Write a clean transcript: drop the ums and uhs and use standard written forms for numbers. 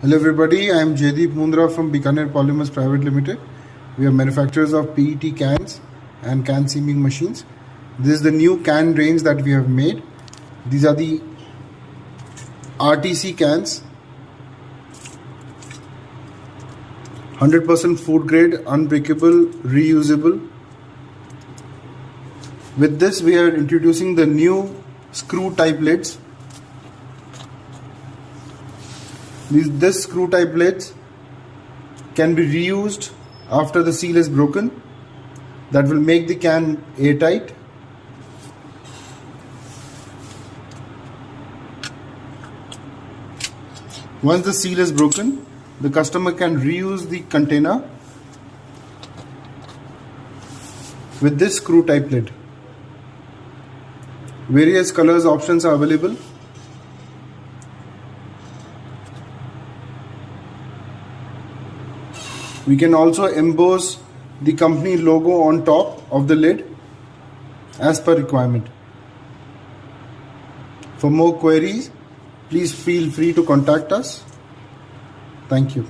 Hello everybody, I am Jaideep Mundhra from Bikaner POLYMERS Private Limited. We are manufacturers of PET cans and can seaming machines. This is the new can range that we have made. These are the RTC cans, 100% food grade, unbreakable, reusable. With this we are introducing the new screw type lids. This screw type lids can be reused after the seal is broken. That will make the can airtight. Once the seal is broken, the customer can reuse the container with this screw type lid. Various colors options are available. We can also emboss the company logo on top of the lid as per requirement. For more queries, please feel free to contact us. Thank you.